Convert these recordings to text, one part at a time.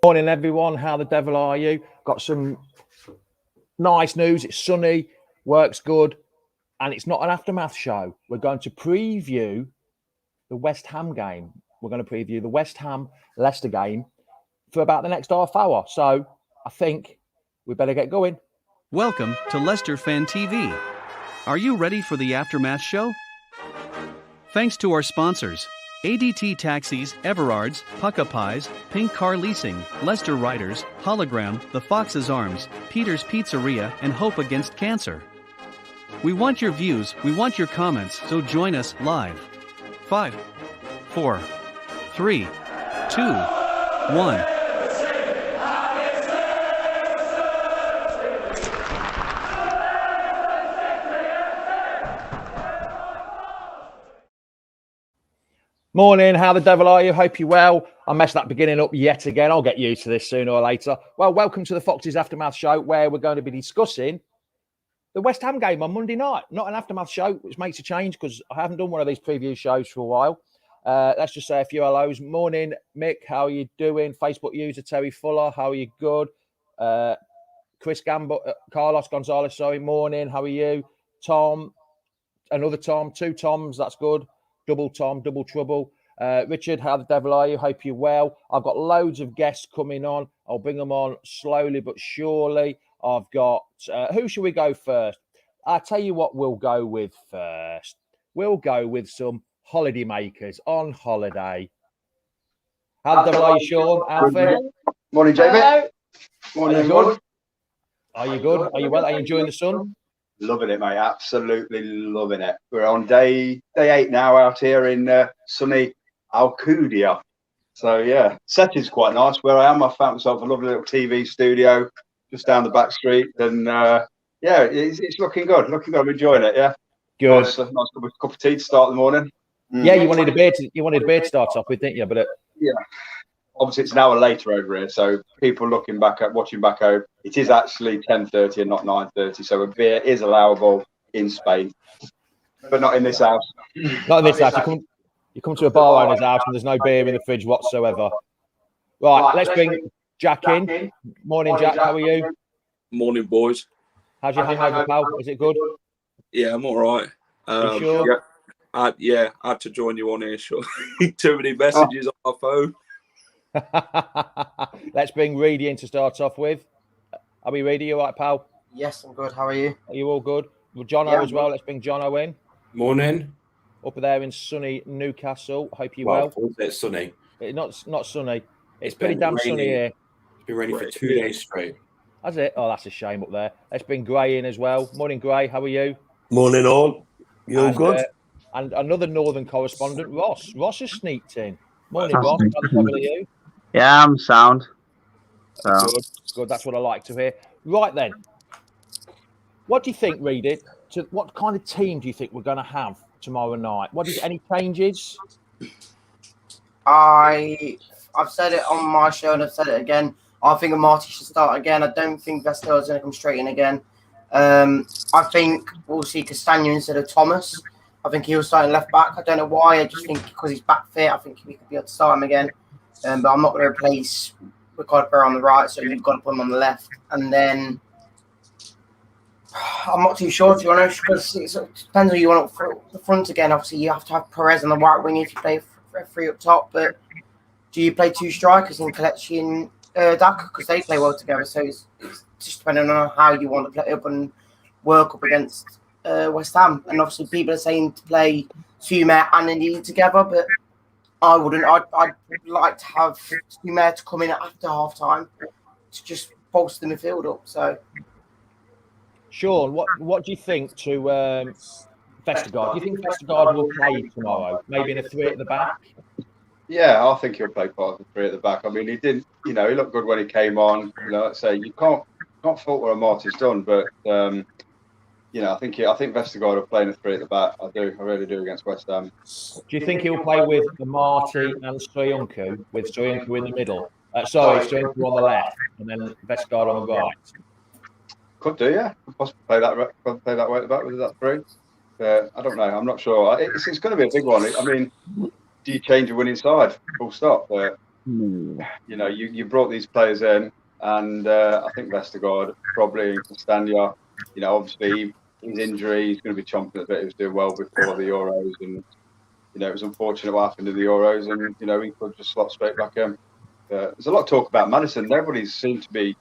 Morning, everyone. How the devil are you? Got some nice news. It's sunny, works good, and it's not an aftermath show. We're going to preview the West Ham game. We're going to preview the West Ham Leicester game for about the next half hour. So I think we better get going. Welcome to Leicester Fan TV. Are you ready for the aftermath show? Thanks to our sponsors, ADT Taxis, Everards, Pucka Pies, Pink Car Leasing, Leicester Riders, Hologram, The Fox's Arms, Peter's Pizzeria, and Hope Against Cancer. We want your views, we want your comments, so join us live. 5, 4, 3, 2, 1. Morning, how the devil are you? Hope you're well. I messed that beginning up yet again. I'll get used to this sooner or later. Well, welcome to the Fox's Aftermath Show, where we're going to be discussing the West Ham game on Monday night. Not an aftermath show, which makes a change because I haven't done one of these preview shows for a while. Let's just say a few hellos. Morning, Mick. How are you doing? Facebook user Terry Fuller. How are you? Good. Chris Gamble, Carlos Gonzalez. Sorry. Morning. How are you? Tom. Another Tom. Two Toms. That's good. Double Tom, double trouble. Richard, how the devil are you? Hope you're well. I've got loads of guests coming on. I'll bring them on slowly but surely. I've got, who should we go first? I'll tell you what we'll go with first. We'll go with some holiday makers on holiday. How the devil are you, Sean? Alfie? Morning, Jamie. Morning, everyone. Are you good? Are you well? Are you enjoying the sun? Loving it, mate. Absolutely loving it. We're on day 8 now out here in sunny Alcudia. So, yeah, setting's quite nice where I am. I found myself a lovely little TV studio just down the back street. And, yeah, it's looking good. Looking good. I'm enjoying it, yeah. Good. Nice cup of tea to start the morning. Yeah, you wanted a beer to start off with, didn't you? But yeah. Obviously, it's an hour later over here, so people watching back home, it is actually 10:30 and not 9:30. So a beer is allowable in Spain, but not in this house. Not in this house. You come to a bar owner's house and there's no beer in the fridge whatsoever. Right, let's bring Jack in. Morning, Jack. How are you? Morning, boys. How's your hangover, pal? Is it good? Yeah, I'm all right. You sure? Yeah, I had to join you on here. Sure. Too many messages on my phone. Let's bring Reedy in to start off with. Are we ready? You all right, pal? Yes, I'm good. How are you? Are you all good? Well, Jono as well. Let's bring Jono in. Morning. Up there in sunny Newcastle. Hope you're well. It's sunny. Not sunny. It's pretty damn sunny here. It's been raining for 2 days straight. Has it? Oh, that's a shame up there. Let's bring Gray in as well. Morning, Gray. How are you? Morning, all. You all good? And another northern correspondent, Ross. Ross has sneaked in. Morning, Ross. How are you? Yeah, I'm sound. Good. That's what I like to hear. Right then, what do you think, Reedy? What kind of team do you think we're going to have tomorrow night? Any changes? I've said it on my show and I've said it again. I think Marty should start again. I don't think Vestergaard's going to come straight in again. I think we'll see Castagna instead of Thomas. I think he'll start in left back. I don't know why. I just think because he's back fit, I think we could be able to start him again. But I'm not going to replace Ricardo Pereira on the right, so you've got to put him on the left. And then I'm not too sure, to be honest, because it depends who you want up the front again. Obviously, you have to have Perez on the right wing if you play 3 up top. But do you play 2 strikers in Kelechi and Daka? Because they play well together. So it's just depending on how you want to play up and work up against West Ham. And obviously, people are saying to play Sumer and Ndidi together, but I wouldn't. I'd like to have Sumer to come in after half time to just bolster the midfield up. So, Sean, what do you think to Vestergaard? Do you think Vestergaard will play tomorrow? Maybe in a 3 at the back? Yeah, I think he'll play part of the 3 at the back. I mean, he didn't. He looked good when he came on. Like I say, you can't fault what Marty's done, but I think Vestergaard will play in a 3 at the back. I really do against West Ham. Do you think he'll play with Marty and Soyuncu, with Soyuncu in the middle? Soyuncu on the left, and then Vestergaard on the right. Could do, yeah. Could possibly play that way at the back with that 3. I don't know. I'm not sure. It's going to be a big one. I mean, do you change a winning side? Full stop. you know, you brought these players in, and I think Vestergaard, probably Castagna, you know, obviously his injury, he's going to be chomping at the bit. He was doing well before the Euros, and you know, it was unfortunate what happened in the Euros, and you know, he could just slot straight back in. There's a lot of talk about Maddison. Everybody seems to be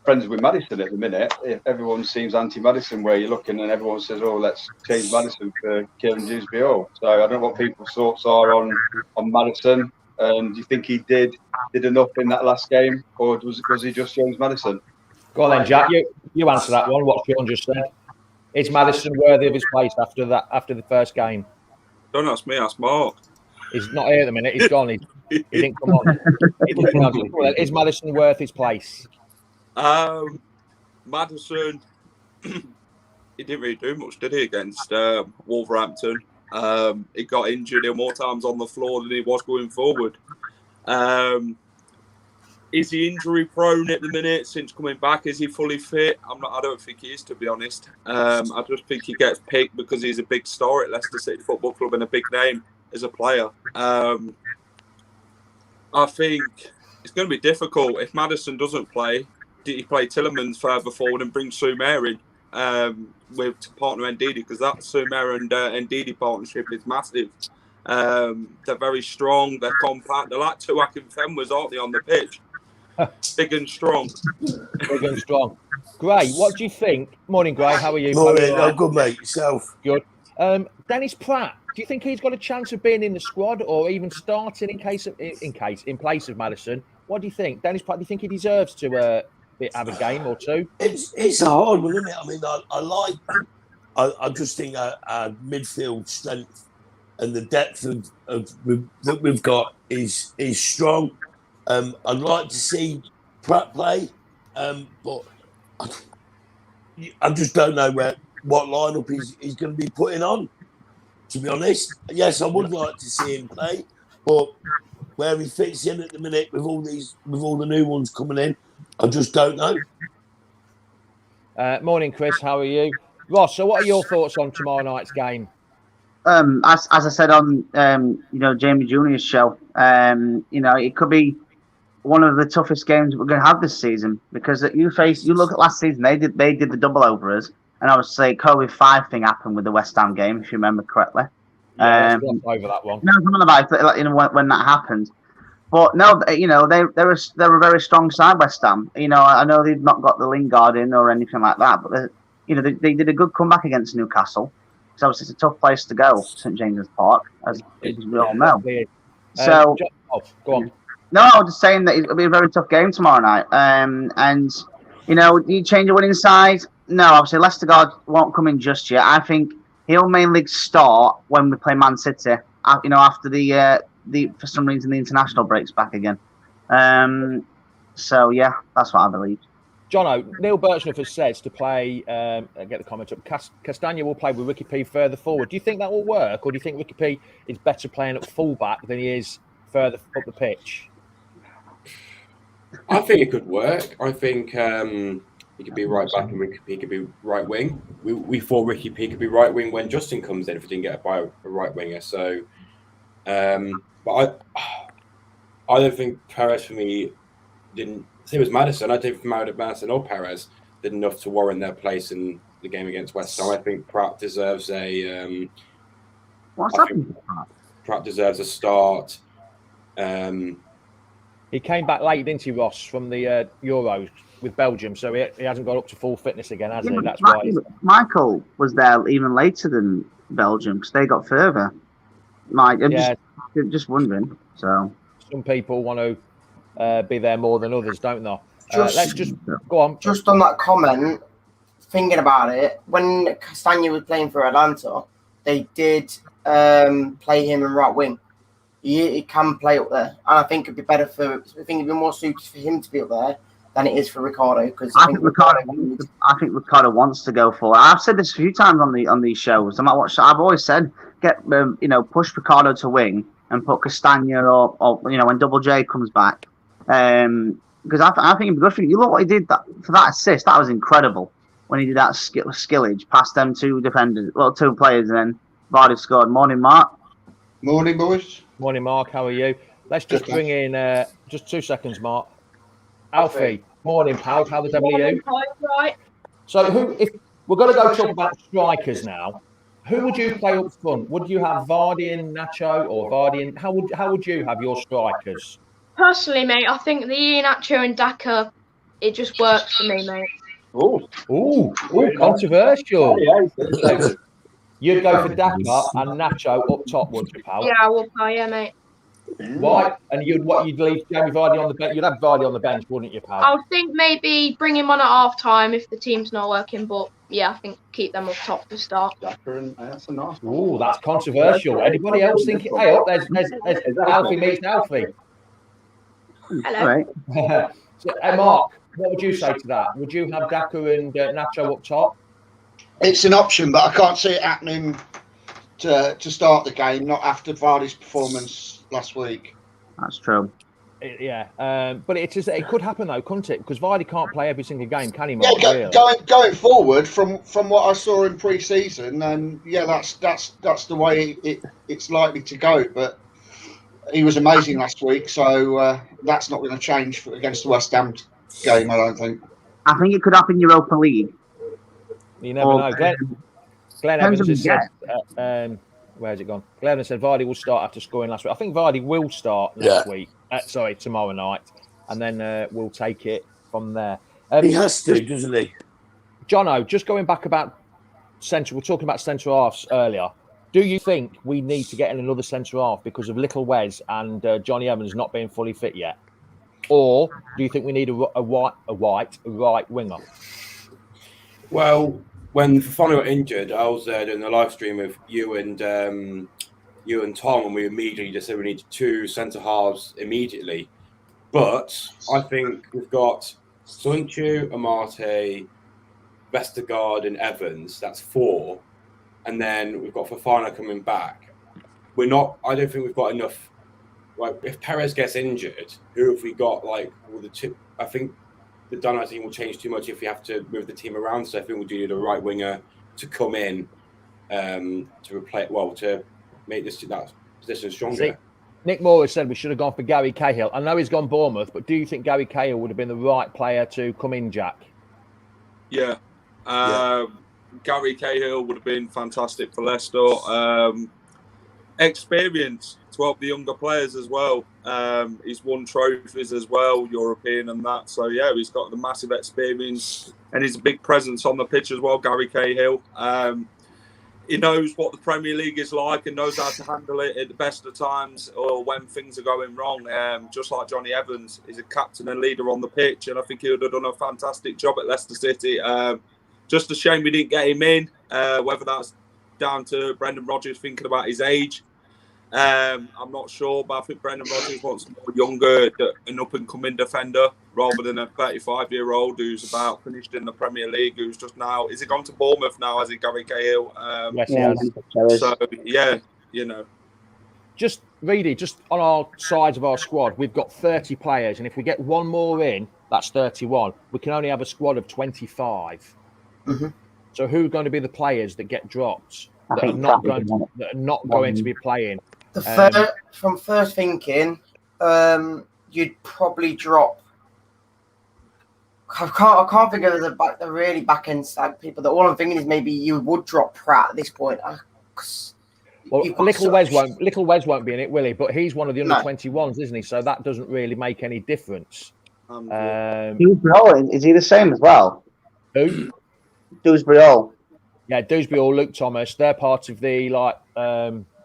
friends with Maddison at the minute. Everyone seems anti-Maddison, where you're looking, and everyone says, "Oh, let's change Maddison for Kieran Dewsbury." So I don't know what people's thoughts are on Maddison. Do you think he did enough in that last game, or was he just James Maddison? Go on then, Jack. You answer that one. What Sean just said. Is Maddison worthy of his place after the first game? Don't ask me, ask Mark. He's not here at the minute. He's gone. He didn't come on. Is Maddison worth his place? Maddison, he didn't really do much, did he, against Wolverhampton? He got injured more times on the floor than he was going forward. Is he injury prone at the minute since coming back? Is he fully fit? I don't think he is, to be honest. I just think he gets picked because he's a big star at Leicester City Football Club and a big name as a player. I think it's going to be difficult if Maddison doesn't play. Did he play Tillemans further forward and bring Soumaire in with partner Ndidi? Because that Soumaire and Ndidi partnership is massive. They're very strong. They're compact. They're like two Akinfenwas, aren't they, on the pitch? Big and strong. Big and strong. Gray, what do you think? Morning, Gray. How are you? Morning. I'm good, mate. Yourself? Good. Dennis Pratt, do you think he's got a chance of being in the squad or even starting in place of Maddison? What do you think, Dennis Pratt? Do you think he deserves to have a game or two? It's a hard one, isn't it? I mean, I just think our midfield strength and the depth that we've got is strong. I'd like to see Pratt play, but I just don't know what lineup he's going to be putting on. To be honest, yes, I would like to see him play, but where he fits in at the minute with all the new ones coming in, I just don't know. Morning, Chris. How are you, Ross? So, what are your thoughts on tomorrow night's game? As I said on Jamie Junior's show, it could be one of the toughest games we're going to have this season because you look at last season, they did the double over us, and obviously COVID-5 thing happened with the West Ham game, if you remember correctly. Yeah, let's go over that one. No, something about it, when that happened. But no, they're a very strong side, West Ham. I know they've not got the Lingard in or anything like that, but they did a good comeback against Newcastle. So obviously it's a tough place to go, St James's Park, as we all know. So go on. No, I was just saying that it'll be a very tough game tomorrow night. And do you change a winning side? No, obviously Leicester won't come in just yet. I think he'll mainly start when we play Man City. After the for some reason the international breaks back again. So yeah, that's what I believe. Jono, Neil Birchnough has said to play. Get the comment up. Castagna will play with Ricky P further forward. Do you think that will work, or do you think Ricky P is better playing at fullback than he is further up the pitch? I think it could work. I think he could be right back and Ricky P could be right wing. We thought Ricky P could be right wing when Justin comes in if we didn't get a right winger. So, but I don't think Perez for me didn't. Same as Maddison. I don't think Maddison or Perez did enough to warrant their place in the game against West Ham. I think Pratt deserves a. What's happening? Pratt deserves a start. He came back late, didn't he, Ross, from the Euros with Belgium, so he hasn't got up to full fitness again, has he? That's why. Michael was there even later than Belgium because they got further. Just wondering. So some people want to be there more than others, don't they? Let's just go on. Just on that comment, thinking about it, when Castagna was playing for Atlanta, they did play him in right wing. He can play up there, and I think it'd be better it'd be more suited for him to be up there than it is for Ricardo. Because I think Ricardo wants to go for it. I've said this a few times on these shows. I've always said push Ricardo to wing and put Castagna or when Double J comes back. Because I think it'd be good for you. You look what he did for that assist. That was incredible when he did that skillage past them two players, and then Vardy scored. Morning, Mark. Morning, boys. Morning, Mark. How are you? Let's just bring in just 2 seconds, Mark. Alfie, morning, pal. How the devil are you? Right. So, if we're going to go talk about strikers now, who would you play up front? Would you have Vardy and Nacho, or Vardy and how would you have your strikers? Personally, mate, I think the Iheanacho and Daka, it just works for me, mate. Ooh, controversial. So, you'd go for Daka and Nacho up top, would you, pal? Yeah, I will play, yeah, mate. Why? And you'd leave Jamie Vardy on the bench? You'd have Vardy on the bench, wouldn't you, pal? I would think maybe bring him on at half time if the team's not working, but yeah, I think keep them up top to start. That's a nice one. Ooh, that's controversial. Anybody else think? Hey, up there's Alfie meets Alfie. Hello. Right. So, Mark, what would you say to that? Would you have Daka and Nacho up top? It's an option, but I can't see it happening to start the game, not after Vardy's performance last week. That's true. But it could happen though, couldn't it? Because Vardy can't play every single game, can he, Mark? Yeah, going forward from what I saw in pre-season, and yeah, that's the way it's likely to go. But he was amazing last week, so that's not going to change against the West Ham game, I don't think. I think it could happen Europa League. You never know. Glenn Evans has said, where's it gone? Glenn Evans said Vardy will start after scoring last week. I think Vardy will start next week. Tomorrow night, and then we'll take it from there. He has to, doesn't he? Jono, just going back about centre, we're talking about centre halves earlier. Do you think we need to get in another centre half because of Little Wes and Johnny Evans not being fully fit yet, or do you think we need a right winger? Well, when Fofana got injured, I was doing a live stream with you and Tom, and we immediately just said we need 2 centre halves immediately. But I think we've got Sunchu, Amate, Vestergaard, and Evans. That's 4, and then we've got Fofana coming back. I don't think we've got enough. Like, if Perez gets injured, who have we got? Like, I think the dynamic team will change too much if we have to move the team around. So I think we'll do the right winger to come in to replace. Well, to make that position stronger. See, Nick Moore has said we should have gone for Gary Cahill. I know he's gone Bournemouth, but do you think Gary Cahill would have been the right player to come in, Jack? Yeah. Gary Cahill would have been fantastic for Leicester. Experience to help the younger players as well. He's won trophies as well, European and that. So, yeah, he's got the massive experience and he's a big presence on the pitch as well, Gary Cahill. He knows what the Premier League is like and knows how to handle it at the best of times or when things are going wrong. Just like Johnny Evans, he's a captain and leader on the pitch, and I think he would have done a fantastic job at Leicester City. Just a shame we didn't get him in, whether that's down to Brendan Rodgers thinking about his age. I'm not sure, but I think Brendan Rodgers wants a more younger, an up-and-coming defender rather than a 35-year-old who's about finished in the Premier League, who's just now... Is he gone to Bournemouth now, has he, Gary Cahill? Yes, he has. So, yeah, you know. Just, Reedy, just on our sides of our squad, we've got 30 players, and if we get one more in, that's 31. We can only have a squad of 25. Mm-hmm. So who are going to be the players that get dropped that are not going to be playing? From first thinking, you'd probably drop. I can't think of the really back end side people. That all I'm thinking is maybe you would drop Pratt at this point. Well, Little Wes won't be in it, will he? But he's one of the under 21s, isn't he? So that doesn't really make any difference. Dewsbury, is he the same as well? Who? Dewsbury. Yeah, Dewsbury or Luke Thomas. They're part of the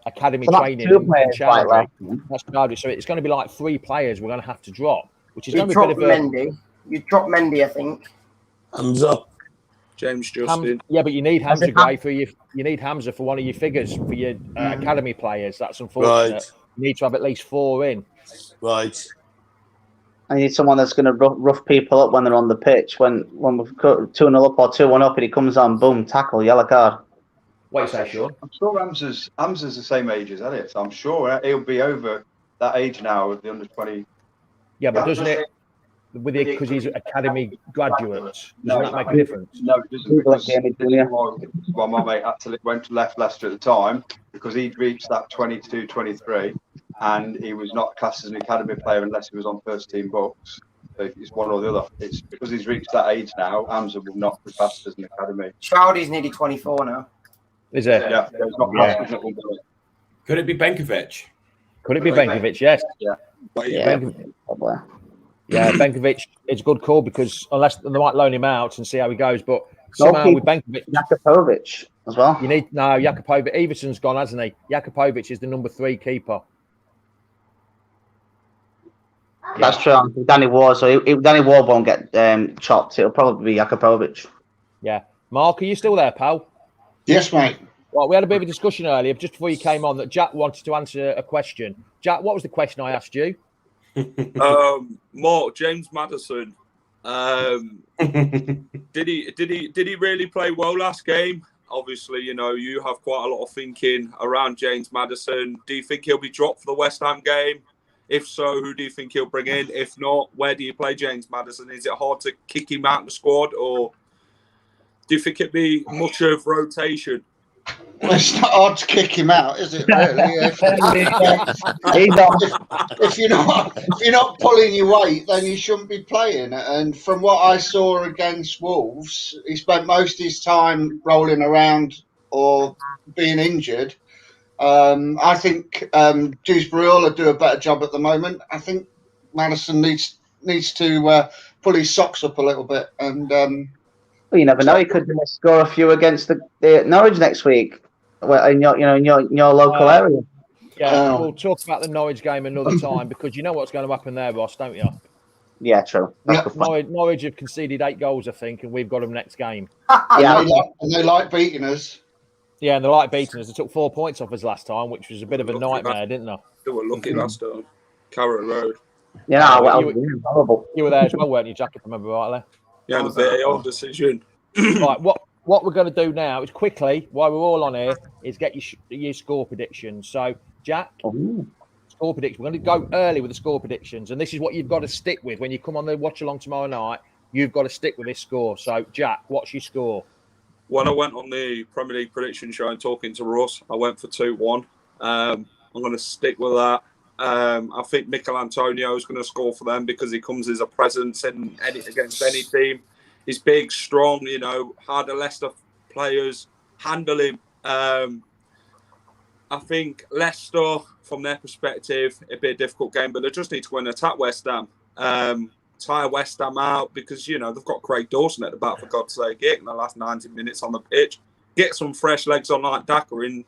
academy training. That's Chowdhury. So it's going to be like 3 players we're going to have to drop, which is going to be a bit of Mendy. You drop Mendy, I think. Hamza. James Justin. Yeah, but you need Hamza Gray you need Hamza for one of your figures for your academy players. That's unfortunate. Right. You need to have at least 4 in. Right. I need someone that's going to rough people up when they're on the pitch. When we've got 2-0 up or 2-1 up, and he comes on, boom, tackle, yellow card. What do you say, Sean? I'm sure Hamza's the same age as Elliot. So I'm sure he'll be over that age now with the under 20. Yeah, but doesn't it? Because he's academy graduate, doesn't that make a difference? No, it doesn't. Well, my mate actually left Leicester at the time because he'd reached that 22, 23. and he was not classed as an academy player unless he was on first team books. So it's one or the other. It's because he's reached that age now. Hamza will not be classed as an academy. Childy's nearly 24 now. Is it? Yeah, it's not Yeah. classed as an academy. Could it be Benkovic? Could it be Benkovic? Yes. Yeah. Yeah, Benkovic. probably. Yeah, Benkovic. It's a good call because unless they might loan him out and see how he goes, but somehow with Benkovic, Jakupovic as well. you need Jakupovic. Everson's gone, hasn't he? Jakupovic is the number 3 keeper. That's true. Danny Ward, so Danny Ward won't get chopped. It'll probably be Jakupovic. Yeah. Mark, are you still there, pal? Yes, mate. Well, we had a bit of a discussion earlier, just before you came on, that Jack wanted to answer a question. Jack, what was the question I asked you? Mark, James Maddison. Did he really play well last game? Obviously, you know, you have quite a lot of thinking around James Maddison. Do you think he'll be dropped for the West Ham game? If so, who do you think he'll bring in? If not, where do you play James Maddison? Is it hard to kick him out of the squad, or do you think it'd be much of rotation? Well, it's not hard to kick him out, is it? Really? If you're not pulling your weight, then you shouldn't be playing. And from what I saw against Wolves, he spent most of his time rolling around or being injured. I think Dewsbury will do a better job at the moment. I think Maddison needs to pull his socks up a little bit. And well, you never know. He could score a few against the Norwich next week, in your local area. Yeah, we'll talk about the Norwich game another time because you know what's going to happen there, Ross, don't you? Yeah, true. Norwich have conceded 8 goals, I think, and we've got them next game. and they like beating us. Yeah, and they like beating us. They took 4 points off us last time, which was a bit of a nightmare, didn't they? They were lucky last time. Carrot Road. Yeah, horrible. You were there as well, weren't you, Jack, if I remember rightly? Yeah, the VAR decision. Right, what we're going to do now is quickly, while we're all on here, is get your score predictions. So, Jack, score predictions. We're going to go early with the score predictions, and this is what you've got to stick with when you come on the watch along tomorrow night. You've got to stick with this score. So, Jack, what's your score? When I went on the Premier League prediction show and talking to Russ, I went for 2-1. I'm going to stick with that. I think Mikel Antonio is going to score for them because he comes as a presence against any team. He's big, strong, you know, harder Leicester players handle him. I think Leicester, from their perspective, it'd be a difficult game, but they just need to go and attack West Ham. Tire West Ham out because, you know, they've got Craig Dawson at the back, for God's sake, in the last 90 minutes on the pitch. Get some fresh legs on like Daka and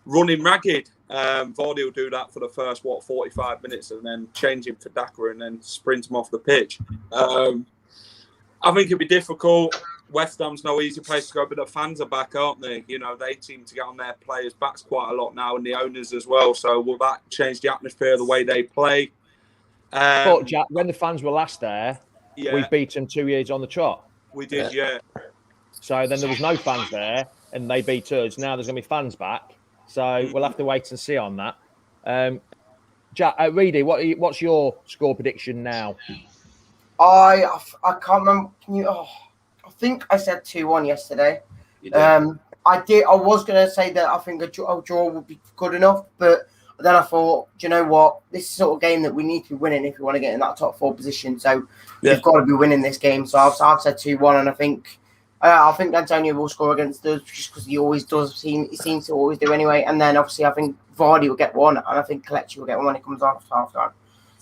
run him ragged. Vardy will do that for the first, 45 minutes and then change him for Daka and then sprint him off the pitch. I think it'd be difficult. West Ham's no easy place to go, but the fans are back, aren't they? You know, they seem to get on their players' backs quite a lot now and the owners as well. So will that change the atmosphere, the way they play? But Jack, when the fans were last there, we beat them 2 years on the trot. We did, yeah. So then there was no fans there, and they beat us. Now there's going to be fans back, so we'll have to wait and see on that. Jack, Reedy, what's your score prediction now? I can't remember. I think I said 2-1 yesterday. I did. I was going to say that I think a draw would be good enough, but then I thought, do you know what? This is the sort of game that we need to be winning if we want to get in that top 4 position. So we've got to be winning this game. So I've said 2-1, and I think Antonio will score against us just because he always does. He seems to always do anyway. And then obviously I think Vardy will get one, and I think Kelechi will get one when he comes off half time.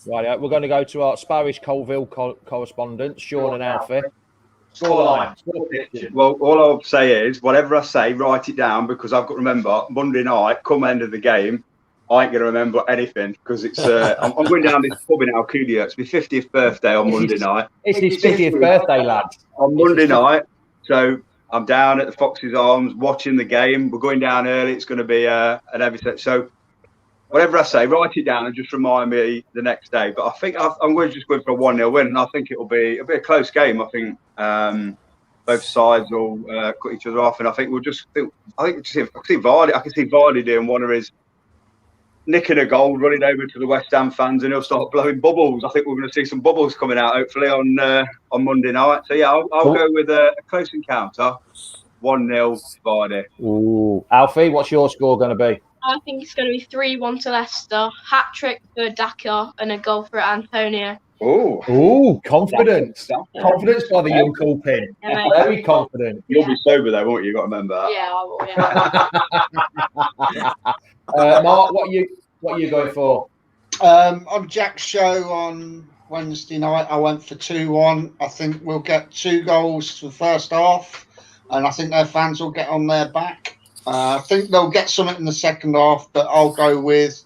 Right, we're going to go to our Sparish Colville correspondents, Sean and Alfie. Scoreline. Well, all I'll say is, whatever I say, write it down because I've got to remember Monday night, come end of the game, I ain't going to remember anything because it's. I'm going down this pub in Alcudia. It's my 50th birthday on Monday night. It's his 50th birthday, lad. On Monday night. So I'm down at the Fox's Arms watching the game. We're going down early. It's going to be an everything. So whatever I say, write it down and just remind me the next day. But I think I'm going to just go for a 1-0 win, and I think it'll be a close game. I think both sides will cut each other off, and I think I can see Vardy. I can see Vardy doing one of his nicking a goal, running over to the West Ham fans, and he'll start blowing bubbles. I think we're going to see some bubbles coming out hopefully on Monday night. So yeah, I'll go with a close encounter, 1-0 Vardy. Ooh, Alfie, what's your score going to be? I think it's going to be 3-1 to Leicester. Hat trick for Daka and a goal for Antonio. Oh, confidence. Confidence by the young cool pin. Yeah, Very confident. You'll be sober though, won't you? You've got to remember that. Yeah, I will. Yeah. Mark, what are you going for? On Jack's show on Wednesday night, I went for 2-1. I think we'll get 2 goals for the first half, and I think their fans will get on their back. I think they'll get something in the second half, but I'll go with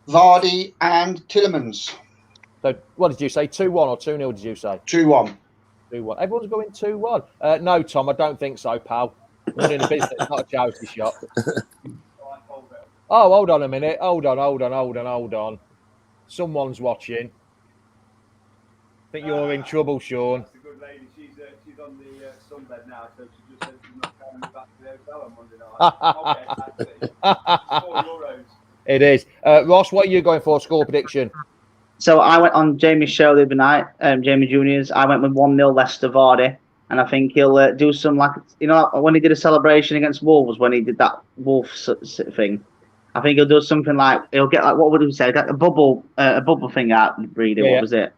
Vardy and Tielemans. So, what did you say? 2-1 or 2-0? Did you say 2-1? 2-1. Everyone's going 2-1. No, Tom, I don't think so, pal. We're in a business, not a charity shop. Oh, hold on a minute. Hold on. Someone's watching. I think you're in trouble, Sean. That's a good lady. She's on the sunbed now, so she just said she's not coming back to the hotel on Monday night. Okay, €4. It is. Ross, what are you going for? Score prediction? So I went on Jamie's show the other night, Jamie Junior's. I went with 1-0 Leicester Vardy, and I think he'll do some when he did a celebration against Wolves, when he did that wolf thing. I think he'll do something like he'll get what would he say? A bubble thing out. Reader, Yeah. What was it?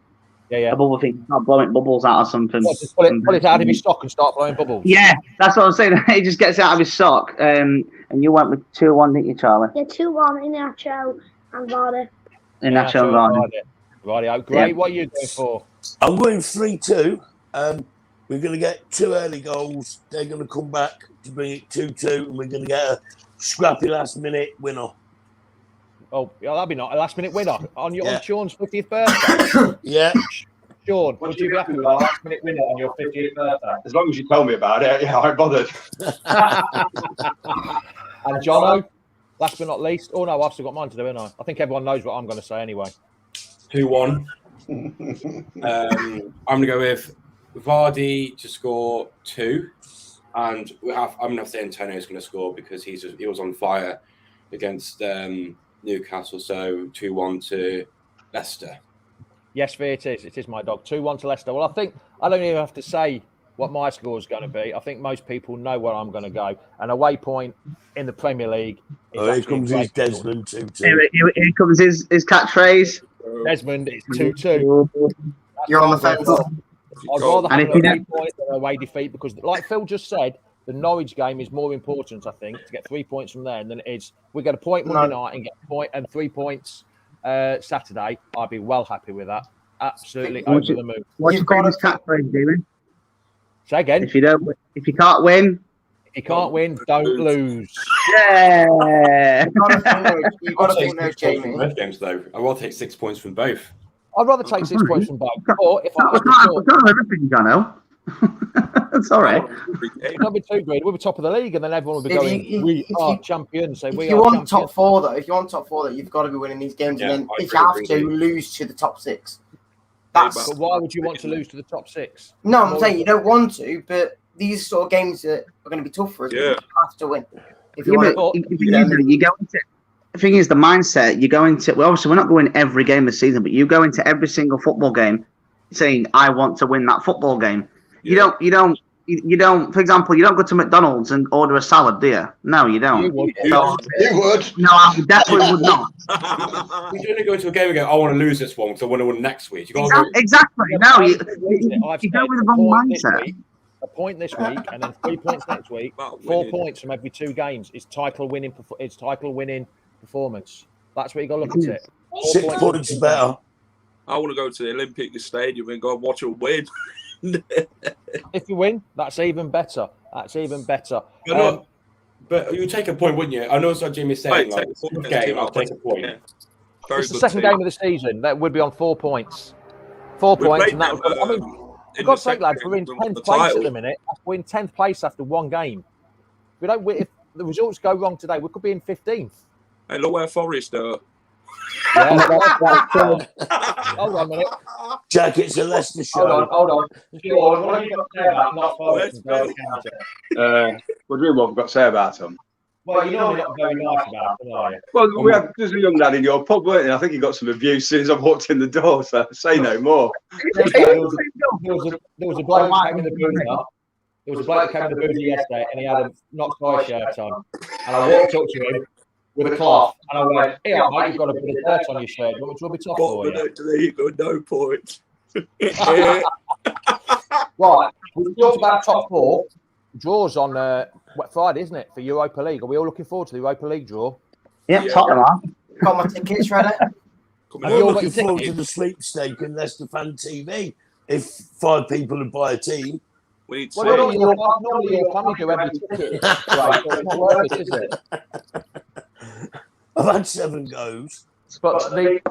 Yeah. A bubble thing, not blowing bubbles out or something. Just pull it out of his sock and start blowing bubbles. Yeah, that's what I'm saying. He just gets it out of his sock. And you went with 2-1, didn't you, Charlie? Yeah, 2-1 in Nacho and Vardy. Nacho and Vardy. Right, great. What are you going for? I'm going 3-2. We're going to get 2 early goals. They're going to come back to bring it 2-2, and we're going to get a scrappy last-minute winner. Oh, yeah, that'd be not a last-minute winner on Yeah. Sean's 50th birthday. Yeah. Sean, would you be happy with a last-minute winner on your 50th birthday? As long as you tell me about it, yeah, I ain't bothered. And Jono, last but not least. Oh no, I've still got mine to do, haven't I? I think everyone knows what I'm going to say anyway. 2-1. I'm going to go with Vardy to score 2, and I'm going to have to say Antonio's going to score because he was on fire against Newcastle. So 2-1 to Leicester. Yes, it is. It is my dog. 2-1 to Leicester. Well, I don't even have to say what my score is going to be. I think most people know where I'm going to go. An away point in the Premier League. Here comes his Desmond 2-2. Here comes his catchphrase. Desmond, it's 2-2. You're on the fence. I'd rather have an away point than an away defeat because, like Phil just said, the Norwich game is more important, I think, to get 3 points from there than it is. We get a point Monday night and get a point and 3 points Saturday. I'd be well happy with that. Absolutely over the moon. What's your famous catchphrase, David? Say again. If you can't win, don't lose. Yeah. You've got to think those, Jamie. Both games though. I will take 6 points from both. I'd rather take 6 points from both. Or if I we can't have everything, Jono. It's all right. Don't be too greedy. We'll be top of the league, and then everyone will be going, "We are champions." So if you want top four, though, you've got to be winning these games, and then if you have to lose to the top 6. But why would you want to lose to the top 6? No, I'm saying you don't want to, but these sort of games that are going to be tough for us. Yeah. You have to win. If you want you go into. The thing is, the mindset you go into. Well, obviously, we're not going every game this season, but you go into every single football game saying, "I want to win that football game." Yeah. You don't. For example, you don't go to McDonald's and order a salad, do you? No, you don't. You would. No, I definitely would not. You don't go to a game and go, "I want to lose this one, so I want to win next week." Exactly. No, you go with the wrong mindset. A point this week, and then 3 points next week. 4 points from every 2 games is title winning. It's title winning performance. That's what you got to look at it. 6 points better. I want to go to the Olympic Stadium and go and watch them win. If you win, that's even better. But you would take a point, wouldn't you? I know it's what Jimmy's saying. Like, I'll take a point. Yeah. It's the second game of the season. That would be on 4 points. 4 points, and that would. I mean, for God's sake, lads, we're in 10th place at the minute. We're in 10th place after 1 game. We don't. If the results go wrong today, we could be in 15th. Hey, look where Forest are. Yeah, hold on a minute. Jack, it's a Leicester show. Hold on. Sean, what have you got to say about not Forest? What do you want? I've got to say about them? Well, you know not very nice about them, are you? Well, there's a young lad in your pub, weren't there? I think he got some abuse as soon as I walked in the door, so say no more. There was a bloke who came in the boozer. There was a bloke who came in the boozer yesterday, and he had a not Sky shirt on. And I walked up to him with a cloth, and I went, "Here, mate, you've got a bit of dirt on your shirt. You want me to rub it off for you?" There you go, no point. Right, we've talked about top four. Draws on Friday, isn't it, for Europa League? Are we all looking forward to the Europa League draw? Yeah, Tottenham are. Got my tickets ready. We're looking forward to the sweepstake and Leicester Fan TV. If 5 people would buy a team. We need Well, normally your family do every ticket. Right, so it's not worth it, is it? I've had 7 goes. But we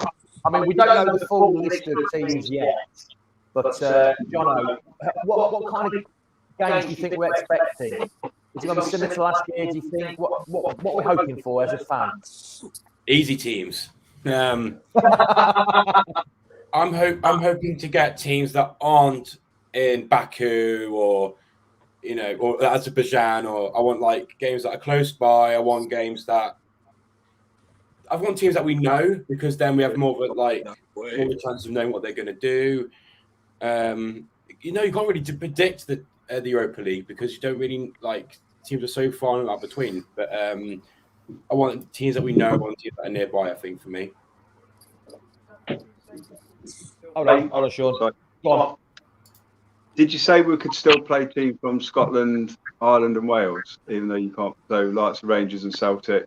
don't know the full list of teams yet. But Jono, what kind of games do you think we're expecting? Is it going to be similar to last year? Do you think what we're hoping for as a fan? Easy teams. I'm hoping to get teams that aren't in Baku or Azerbaijan, or I want like games that are close by. I want teams that we know, because then we have more of a chance of knowing what they're going to do. You can't really predict the Europa League because you don't really teams are so far and between. But I want teams that we know. I want teams that are nearby. I think for me. Hold on, Sean. Go on. Did you say we could still play teams from Scotland, Ireland, and Wales, even though you can't? So, like Rangers and Celtic.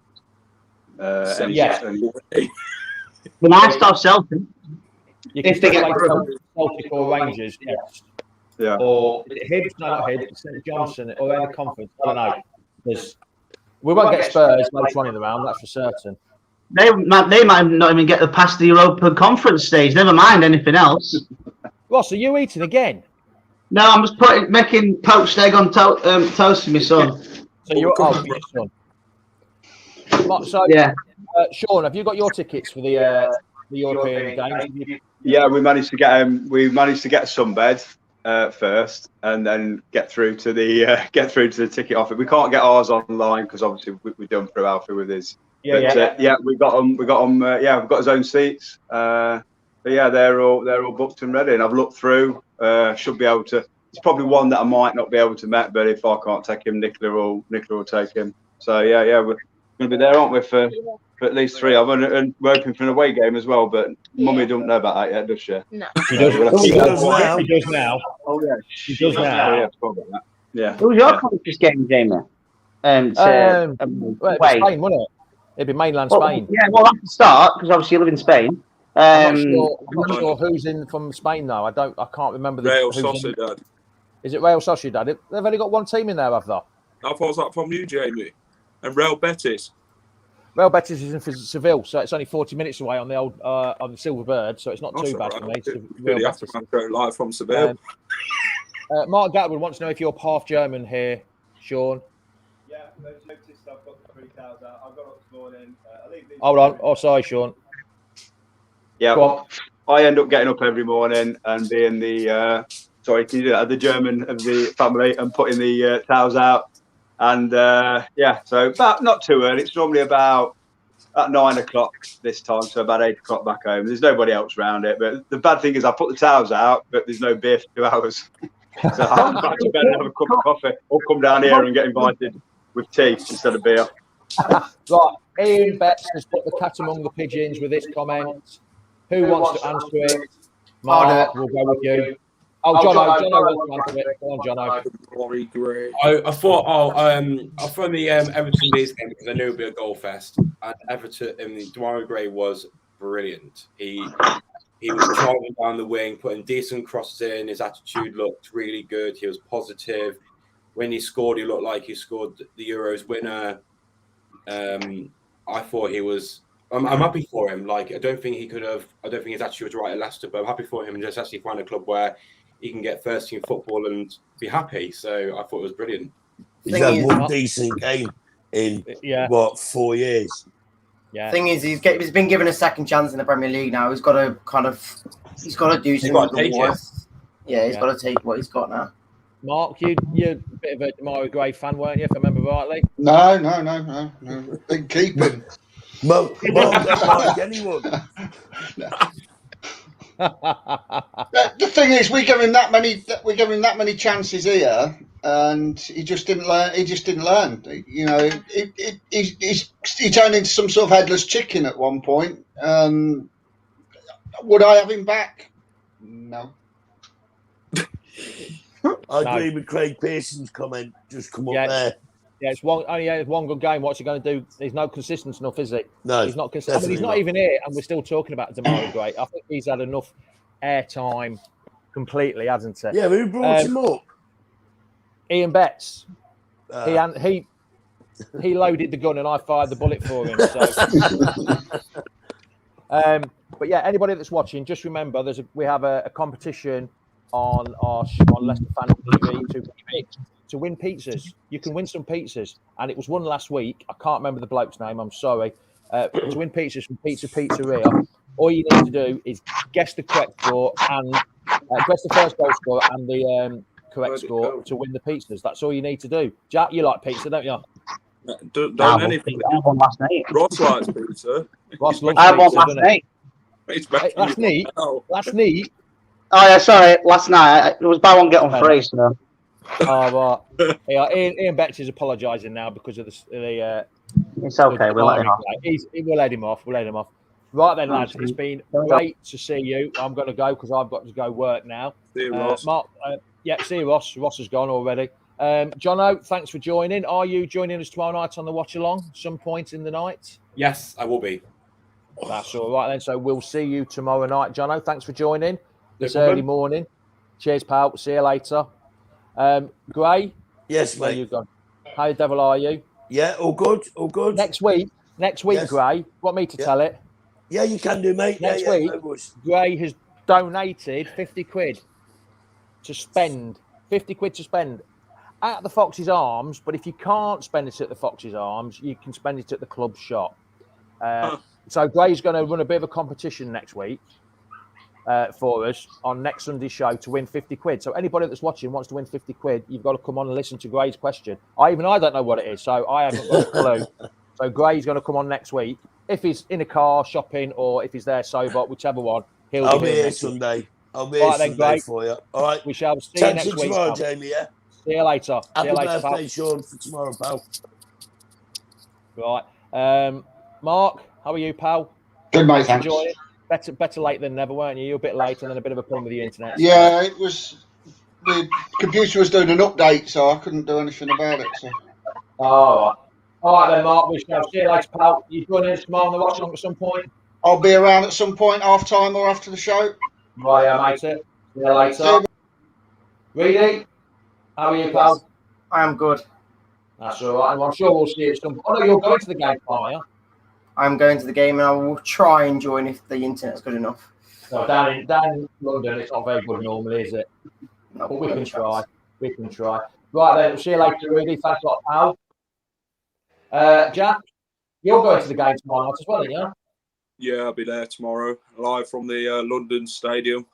Yes. The nice stuff, Celtic. You can still play Celtic or Rangers, yes. Yeah. Or Hibs, no, not Hibs, St Johnson, or any conference. I don't know. We won't get Spurs later on in the round, that's for certain. They might not even get past the Europa Conference stage. Never mind anything else. Ross, are you eating again? No, I'm just making poached egg on toast for my son. So you're for your son. So yeah, Sean, have you got your tickets for the European games? Yeah, we managed to get a sunbed first, and then get through to the ticket offer. We can't get ours online because obviously we've done through Alfie with his. Yeah, we got them. We've got his own seats. But yeah, they're all booked and ready. And I've looked through. Should be able to. It's probably one that I might not be able to met, but if I can't take him, Nicola will take him. So yeah, we're going to be there, aren't we, for at least 3. And we're hoping for an away game as well. But Mummy don't know about that yet, does she? No. She does now. Oh yeah, she does now. Yeah. Who's your country's game, Jamie? It'd be Spain, wouldn't it? It'd be mainland Spain. Yeah, well, that's the start because obviously you live in Spain. I'm not sure who's in from Spain though. I can't remember. Real Sociedad. Is it Real Sociedad? They've only got one team in there, have they? How far is that from you, Jamie? And Real Betis. Real Betis is in Seville, so it's only 40 minutes away on the old on the Silver Bird, so it's not too bad for me. Really have to go live from Seville. Mark Gatwood wants to know if you're half German here, Sean. Yeah, noticed I've got the 3,000 out. I've got up this morning. Hold on. Oh, sorry, Sean. Yeah, I end up getting up every morning and being the the German of the family and putting the towels out. And so about not too early. It's normally about at 9 o'clock this time, so about 8 o'clock back home. There's nobody else around it. But the bad thing is I put the towels out, but there's no beer for 2 hours. So I'm back to bed and have a cup of coffee or come down here and get invited with tea instead of beer. Right, Ian Betts has put the cat among the pigeons with this comment. Who wants to answer it? Mark, we'll go with you. Oh, Jono wants to answer it. Go on, Jono. I thought, from the Everton Leeds game because I knew it would be a goal fest. And Everton, Demarai Gray was brilliant. He was driving down the wing, putting decent crosses in. His attitude looked really good. He was positive. When he scored, he looked like he scored the Euros winner. I thought he was. I'm happy for him. I don't think his attitude was right at Leicester, but I'm happy for him and just actually find a club where he can get first team football and be happy. So I thought it was brilliant. He's had one decent game in 4 years. Yeah. Thing is, he's been given a second chance in the Premier League now. He's got to do something. Yeah, he's got to take what he's got now. Mark, you're a bit of a Demarai Gray fan, weren't you, if I remember rightly? No. Big keeping. Mark doesn't like anyone. The thing is, we give him that many chances here, and he just didn't learn. He just didn't learn. You know, he turned into some sort of headless chicken at one point. Would I have him back? No. I agree with Craig Pearson's comment. Just come up there. Yeah, it's only one good game. What's he going to do? He's no consistent enough, is he? No, he's not consistent. I mean, he's not even here, and we're still talking about Damari Gray. I think he's had enough airtime completely, hasn't he? Yeah, who brought him up? Ian Betts. He loaded the gun, and I fired the bullet for him. So. But yeah, anybody that's watching, just remember we have a competition on Leicester Fan TV to win pizzas. You can win some pizzas, and it was won last week. I can't remember the bloke's name. I'm sorry. To win pizzas from Pizzeria, all you need to do is guess the correct score and guess the first goal score and the correct score to win the pizzas. That's all you need to do. Jack, you like pizza, don't you? Don't anything. I had one last night. Ross likes pizza. Ross loves I had one pizza, last night. That's neat. That's neat. Oh yeah, sorry. Last night it was buy one get one free. So. Oh, right. Yeah, Ian Betts is apologising now because of the it's okay. We'll let him off. We'll let him off. We'll let him off. Right then, lads. It's been great to see you. I'm going to go because I've got to go work now. See you, Ross. Mark, see you, Ross. Ross has gone already. Jono, thanks for joining. Are you joining us tomorrow night on the watch along? Some point in the night? Yes, I will be. That's all right then. So we'll see you tomorrow night, Jono. Thanks for joining this problem. early morning. Cheers, pal. See you later. Gray. Yes, Where mate. you gone? How the devil are you? Yeah, all good, all good. Next week, Yes. Gray. Want me to tell it? Yeah, you can do, mate. Next yeah, week, no worries. Gray has donated 50 quid to spend. 50 quid to spend at the Fox's Arms. But if you can't spend it at the Fox's Arms, you can spend it at the club shop. So Gray's going to run a bit of a competition next week for us on next Sunday's show to win 50 quid. So anybody that's watching wants to win 50 quid, you've got to come on and listen to Gray's question. I don't know what it is, so I haven't got a clue. So Gray's going to come on next week. If he's in a car shopping or if he's there sober, whichever one, I'll be here next Sunday. week. I'll be here Sunday for you. All right. We shall see you next week. Tomorrow, Jamie, yeah? See you later. Happy See you later, birthday, pal. Sean, for tomorrow, pal. Right. Mark, how are you, pal? Good, mate, thanks. Enjoy it. Better late than never, weren't you? You were a bit late and then a bit of a problem with the internet. Yeah, it was. The computer was doing an update, so I couldn't do anything about it. So. All right then, Mark. We shall see you later, pal. You joining us tomorrow on the watch along at some point? I'll be around at some point, half time or after the show. Right, yeah, mate. See you later. Reedy, how are you, pal? I am good. That's all right. I'm sure we'll see you at some point. Oh, no, you're going to the game, aren't you? I'm going to the game and I will try and join if the internet's good enough. No, down in London, it's not very good normally, is it? No, but we can try. We can try. Right then, see you later, Rudy. Thanks a lot, pal. Jack, you're going to the game tomorrow night as well, aren't you? Yeah, I'll be there tomorrow, live from the London Stadium.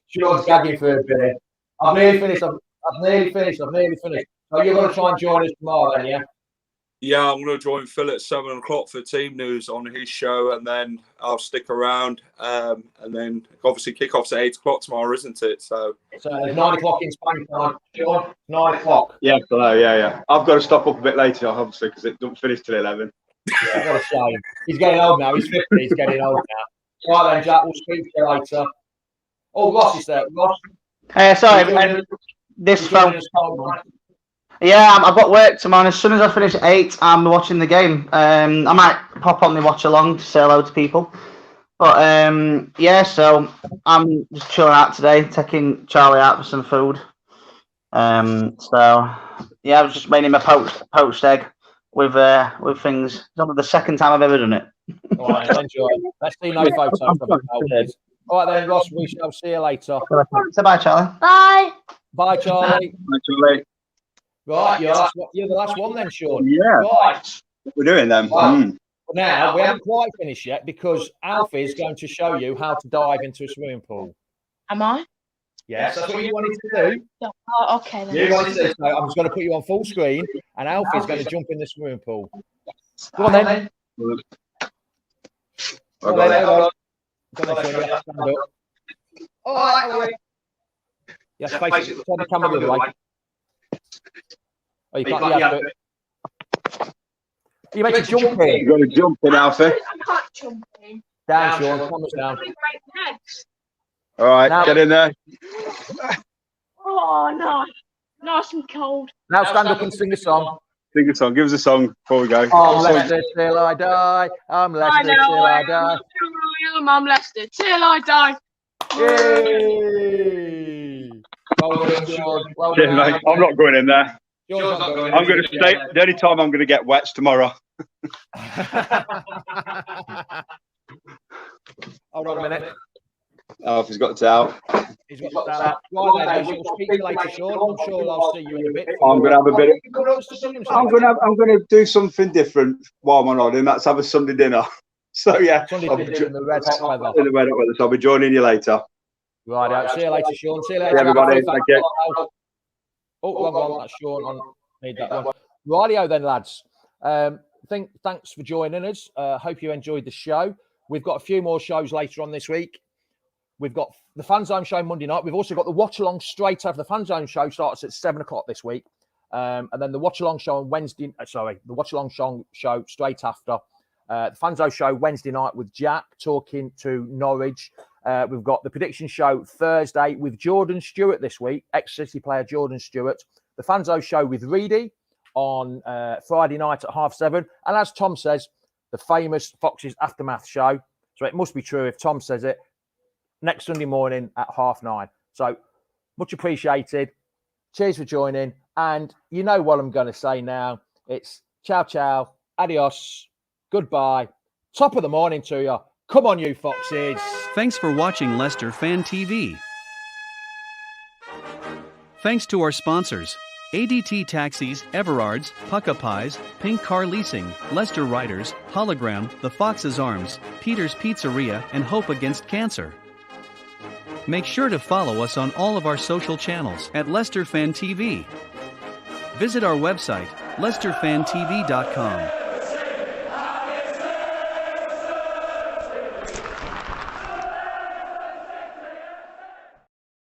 Sean's gagging for a bit. I've nearly finished. So you're going to try and join us tomorrow then, yeah? Yeah, I'm going to join Phil at 7 o'clock for team news on his show, and then I'll stick around. And then obviously kickoff's at 8 o'clock tomorrow, isn't it? So it's 9 o'clock in Spain time. Sean, 9 o'clock. Yeah, yeah. I've got to stop up a bit later, obviously, because it doesn't finish till 11. Yeah, what a shame. He's getting old now. He's 50. He's getting old now. Right then, Jack. We'll speak to you later. Oh, Ross is there. Ross. Sorry, this phone. Yeah, I've got work tomorrow. As soon as I finish at 8, I'm watching the game. I might pop on the watch along to say hello to people. But yeah, so I'm just chilling out today, taking Charlie out for some food. So yeah, I was just making him a poached egg with things. It's only the second time I've ever done it. All right, enjoy. Let's see no photos of it. All right then, Ross. We shall see you later. Say bye, Charlie. Bye. Bye, Charlie. Bye, Charlie. Right, you're the last one then, Sean. Yeah. Right. What we're doing then. Now, we haven't quite finished yet because Alfie is going to show you how to dive into a swimming pool. Am I? Yes, that's what you wanted to do. Oh, okay. Then. You wanted to do. So I'm just going to put you on full screen and Alfie's going to jump in the swimming pool. Go on then. Go on then, Sean. Stand up. All right, Alfie. Yeah, face it. Turn the camera the other way. Oh, you can't. Yeah, do it. You meant to jump in. You've got to jump in, Alfie. I can't jump in. Down, Sean. Cameras down. All right, Now- get in there. Oh, no. Nice and cold. Now stand up and sing a song. Sing a song. Give us a song before we go. I'm Leicester till I die. I'm Leicester till I die. I'm Leicester till I die. Yay! Well done, Sean. Well Cheers, done, mate. I'm not going in there. Sean's not going I'm going to stay. The only time I'm going to get wet's tomorrow. Hold on a minute. Alfie's got the towel. He's got that. Right then, we shall speak to you later, Sean. I'm sure I'll see you in a bit. I'm going to have a bit. I'm going to do something different while I'm on holiday, and that's have a Sunday dinner. So yeah, Sunday I'll dinner in the red hot weather. in the red hot weather. So I'll be joining you later. Right, out. See you later, Sean. See you later, See everybody. Thank you. Oh, wrong one. That's Sean. I need that one. Rightio then, lads. Thanks for joining us. Hope you enjoyed the show. We've got a few more shows later on this week. We've got the Fan Zone show Monday night. We've also got the Watch Along straight after. The Fan Zone show starts at 7 o'clock this week. And then the Watch Along show on Wednesday. The Watch Along show straight after. The Fan Zone show Wednesday night with Jack talking to Norwich. We've got the prediction show Thursday with Jordan Stewart this week, ex-City player Jordan Stewart. The Fan Zone show with Reedy on Friday night at 7:30. And as Tom says, the famous Foxes Aftermath show. So it must be true if Tom says it. Next Sunday morning at 9:30. So much appreciated. Cheers for joining. And you know what I'm going to say now. It's ciao, ciao, adios, goodbye. Top of the morning to you. Come on, you Foxes. Thanks for watching Leicester Fan TV. Thanks to our sponsors, ADT Taxis, Everards, Pucka Pies, Pink Car Leasing, Leicester Riders, Hologram, The Fox's Arms, Peter's Pizzeria, and Hope Against Cancer. Make sure to follow us on all of our social channels at Leicester Fan TV. Visit our website, leicesterfantv.com.